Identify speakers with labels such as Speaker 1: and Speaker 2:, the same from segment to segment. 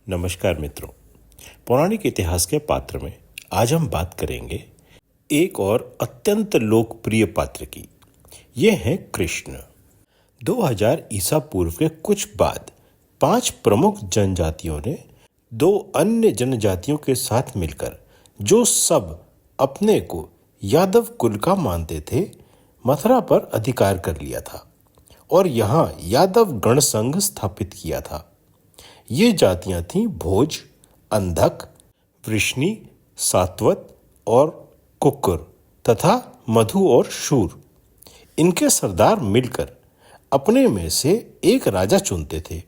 Speaker 1: नमस्कार मित्रों, पौराणिक इतिहास के पात्र में आज हम बात करेंगे एक और अत्यंत लोकप्रिय पात्र की। ये हैं कृष्ण। 2000 ईसा पूर्व के कुछ बाद 5 प्रमुख जनजातियों ने 2 अन्य जनजातियों के साथ मिलकर, जो सब अपने को यादव कुल का मानते थे, मथुरा पर अधिकार कर लिया था और यहाँ यादव गण संघ स्थापित किया था। ये जातियां थीं भोज, अंधक, वृष्णि, सात्वत और कुक्कुर तथा मधु और शूर। इनके सरदार मिलकर अपने में से एक राजा चुनते थे,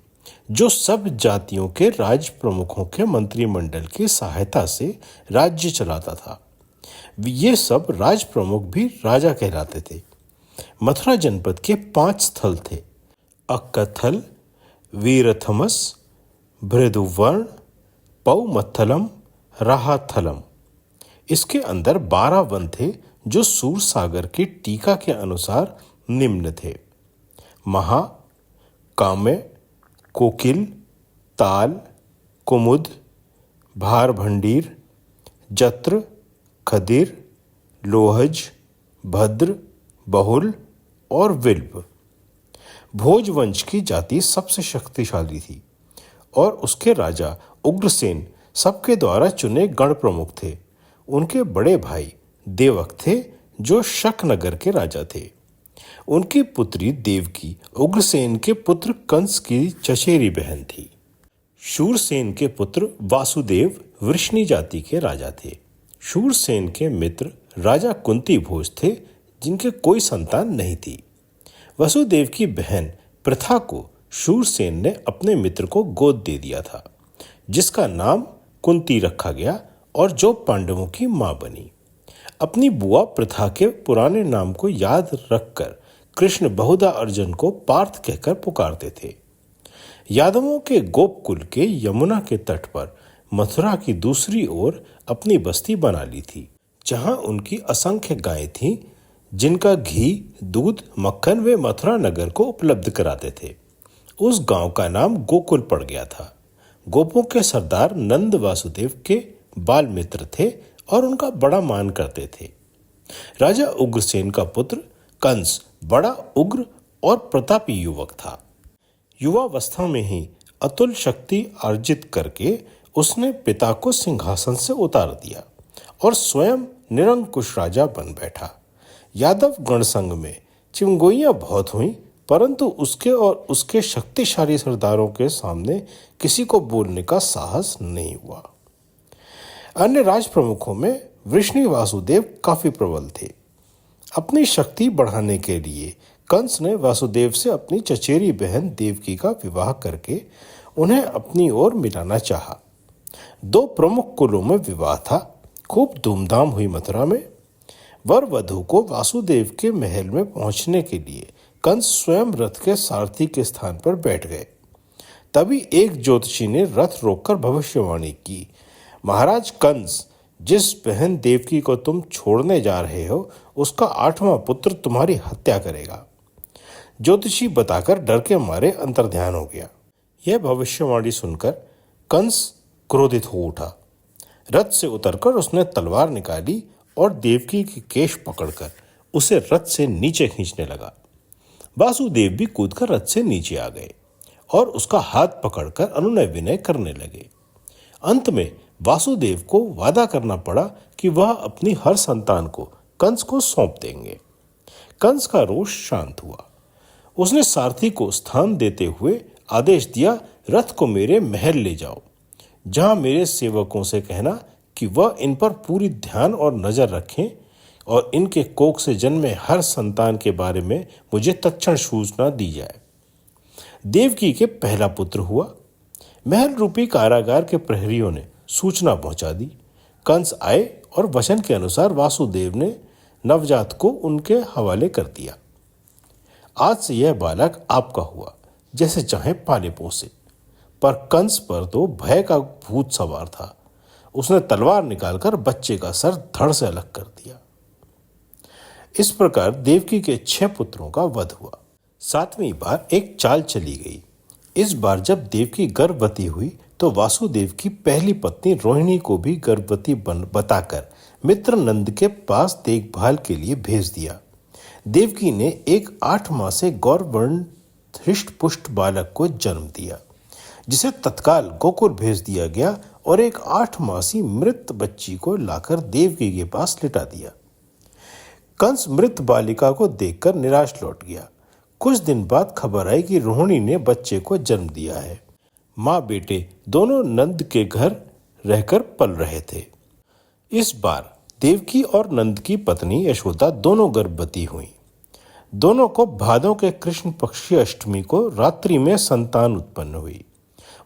Speaker 1: जो सब जातियों के राज प्रमुखों के मंत्रिमंडल की सहायता से राज्य चलाता था। ये सब राज प्रमुख भी राजा कहलाते थे। मथुरा जनपद के 5 स्थल थे: अक्कथल, वीरथमस, भृदुवर्ण, पौमत्थलम, राहाथलम। इसके अंदर 12 वन थे, जो सूर सागर की टीका के अनुसार निम्न थे: महा, काम्य, कोकिल, ताल, कुमुद, भारभंडीर, जत्र, खदिर, लोहज, भद्र, बहुल और विल्भ। भोज वंश की जाति सबसे शक्तिशाली थी और उसके राजा उग्रसेन सबके द्वारा चुने गण प्रमुख थे। उनके बड़े भाई देवक थे, जो शकनगर के राजा थे। उनकी पुत्री देवकी उग्रसेन के पुत्र कंस की चचेरी बहन थी। शूरसेन के पुत्र वासुदेव वृष्णि जाति के राजा थे। शूरसेन के मित्र राजा कुंती भोज थे, जिनके कोई संतान नहीं थी। वसुदेव की बहन प्रथा को शूरसेन ने अपने मित्र को गोद दे दिया था, जिसका नाम कुंती रखा गया और जो पांडवों की मां बनी। अपनी बुआ प्रथा के पुराने नाम को याद रखकर कृष्ण बहुधा अर्जुन को पार्थ कहकर पुकारते थे। यादवों के गोपकुल के यमुना के तट पर मथुरा की दूसरी ओर अपनी बस्ती बना ली थी, जहां उनकी असंख्य गायें थीं, जिनका घी, दूध, मक्खन वे मथुरा नगर को उपलब्ध कराते थे। उस गांव का नाम गोकुल पड़ गया था। गोपों के सरदार नंद वासुदेव के बाल मित्र थे और उनका बड़ा मान करते थे। राजा उग्रसेन का पुत्र कंस बड़ा उग्र और प्रतापी युवक था। युवावस्था में ही अतुल शक्ति अर्जित करके उसने पिता को सिंहासन से उतार दिया और स्वयं निरंकुश राजा बन बैठा। यादव गणसंघ में चिमगोइयां बहुत हुई, परंतु उसके और उसके शक्तिशाली सरदारों के सामने किसी को बोलने का साहस नहीं हुआ। अन्य राज प्रमुखों में वृष्णि वासुदेव काफी प्रबल थे। अपनी शक्ति बढ़ाने के लिए कंस ने वासुदेव से अपनी चचेरी बहन देवकी का विवाह करके उन्हें अपनी ओर मिलाना चाहा। 2 प्रमुख कुलों में विवाह था। खूब धूमधाम हुई मथुरा में। वर वधू को वासुदेव के महल में पहुंचने के लिए कंस स्वयं रथ के सारथी के स्थान पर बैठ गए। तभी एक ज्योतिषी ने रथ रोककर भविष्यवाणी की, महाराज कंस, जिस बहन देवकी को तुम छोड़ने जा रहे हो, उसका 8वां पुत्र तुम्हारी हत्या करेगा। ज्योतिषी बताकर डर के मारे अंतर्ध्यान हो गया। यह भविष्यवाणी सुनकर कंस क्रोधित हो उठा। रथ से उतरकर उसने तलवार निकाली और देवकी के केश पकड़कर उसे रथ से नीचे खींचने लगा। वासुदेव भी कूदकर रथ से नीचे आ गए और उसका हाथ पकड़कर अनुनय विनय करने लगे। अंत में वासुदेव को वादा करना पड़ा कि वह अपनी हर संतान को कंस को सौंप देंगे। कंस का रोष शांत हुआ। उसने सारथी को स्थान देते हुए आदेश दिया, रथ को मेरे महल ले जाओ, जहां मेरे सेवकों से कहना कि वह इन पर पूरी ध्यान और नजर रखें और इनके कोख से जन्मे हर संतान के बारे में मुझे तत्क्षण सूचना दी जाए। देवकी के पहला पुत्र हुआ। महल रूपी कारागार के प्रहरियों ने सूचना पहुंचा दी। कंस आए और वचन के अनुसार वासुदेव ने नवजात को उनके हवाले कर दिया। आज से यह बालक आपका हुआ, जैसे चाहे पाले पोसे। पर कंस पर तो भय का भूत सवार था। उसने तलवार निकालकर बच्चे का सर धड़ से अलग कर दिया। इस प्रकार देवकी के 6 पुत्रों का वध हुआ। 7वीं बार एक चाल चली गई। इस बार जब देवकी गर्भवती हुई तो वासुदेव की पहली पत्नी रोहिणी को भी गर्भवती बताकर मित्र नंद के पास देखभाल के लिए भेज दिया। देवकी ने एक 8 माह से गौरवर्ण हृष्ट पुष्ट बालक को जन्म दिया, जिसे तत्काल गोकुल भेज दिया गया और एक 8 मासी मृत बच्ची को लाकर देवकी के पास लिटा दिया। कंस मृत बालिका को देखकर निराश लौट गया। कुछ दिन बाद खबर आई कि रोहिणी ने बच्चे को जन्म दिया है। माँ बेटे दोनों नंद के घर रहकर पल रहे थे। इस बार देवकी और नंद की पत्नी यशोदा दोनों गर्भवती हुईं। दोनों को भादों के कृष्ण पक्ष की अष्टमी को रात्रि में संतान उत्पन्न हुई।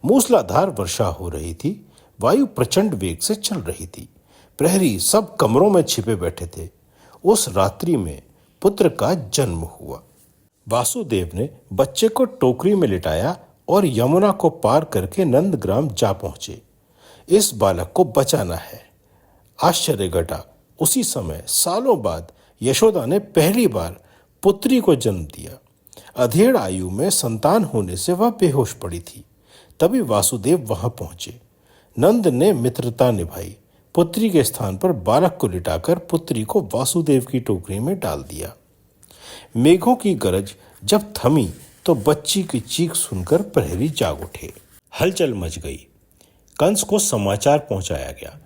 Speaker 1: मूसलाधार वर्षा हो रही थी। वायु प्रचंड वेग से चल रही थी। प्रहरी सब कमरों में छिपे बैठे थे। उस रात्रि में पुत्र का जन्म हुआ। वासुदेव ने बच्चे को टोकरी में लिटाया और यमुना को पार करके नंदग्राम जा पहुंचे। इस बालक को बचाना है। आश्चर्य घटा, उसी समय सालों बाद यशोदा ने पहली बार पुत्री को जन्म दिया। अधेड़ आयु में संतान होने से वह बेहोश पड़ी थी। तभी वासुदेव वहां पहुंचे। नंद ने मित्रता निभाई। पुत्री के स्थान पर बालक को लिटाकर पुत्री को वासुदेव की टोकरी में डाल दिया। मेघों की गरज जब थमी तो बच्ची की चीख सुनकर प्रहरी जाग उठे। हलचल मच गई। कंस को समाचार पहुंचाया गया।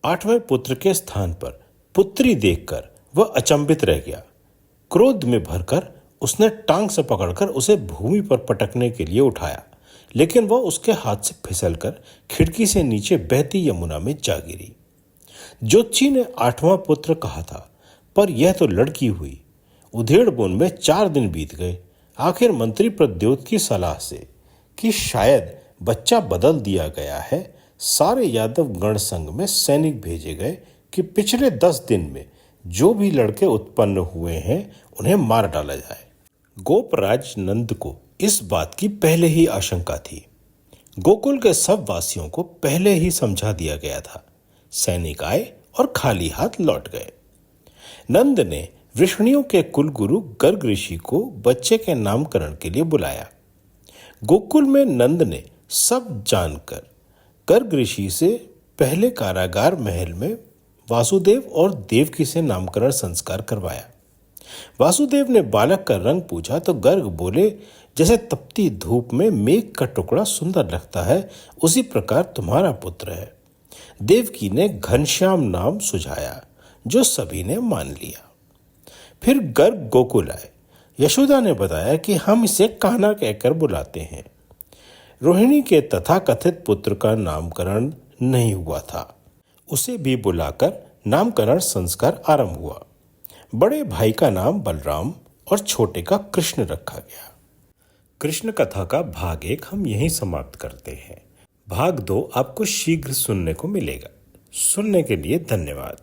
Speaker 1: 8वें पुत्र के स्थान पर पुत्री देखकर वह अचंभित रह गया। क्रोध में भरकर उसने टांग से पकड़कर उसे भूमि पर पटकने के लिए उठाया, लेकिन वह उसके हाथ से फिसलकर खिड़की से नीचे बहती यमुना में जा गिरी। ज्योतिषी ने 8वां पुत्र कहा था, पर यह तो लड़की हुई। उधेड़ बुन में 4 दिन बीत गए। आखिर मंत्री प्रद्योत की सलाह से कि शायद बच्चा बदल दिया गया है, सारे यादव गण संघ में सैनिक भेजे गए कि पिछले 10 दिन में जो भी लड़के उत्पन्न हुए हैं उन्हें मार डाला जाए। गोपराज नंद को इस बात की पहले ही आशंका थी। गोकुल के सब वासियों को पहले ही समझा दिया गया था। सैनिक आए और खाली हाथ लौट गए। नंद ने वृषणियों के कुलगुरु गर्ग ऋषि को बच्चे के नामकरण के लिए बुलाया। गोकुल में नंद ने सब जानकर गर्ग ऋषि से पहले कारागार महल में वासुदेव और देवकी से नामकरण संस्कार करवाया। वासुदेव ने बालक का रंग पूछा तो गर्ग बोले, जैसे तपती धूप में मेघ का टुकड़ा सुंदर लगता है, उसी प्रकार तुम्हारा पुत्र है। देवकी ने घनश्याम नाम सुझाया, जो सभी ने मान लिया। फिर गर्ग गोकुल आए। यशोदा ने बताया कि हम इसे कान्हा कहकर बुलाते हैं। रोहिणी के तथाकथित पुत्र का नामकरण नहीं हुआ था। उसे भी बुलाकर नामकरण संस्कार आरंभ हुआ। बड़े भाई का नाम बलराम और छोटे का कृष्ण रखा गया। कृष्ण कथा का भाग 1 हम यहीं समाप्त करते हैं। भाग 2 आपको शीघ्र सुनने को मिलेगा। सुनने के लिए धन्यवाद।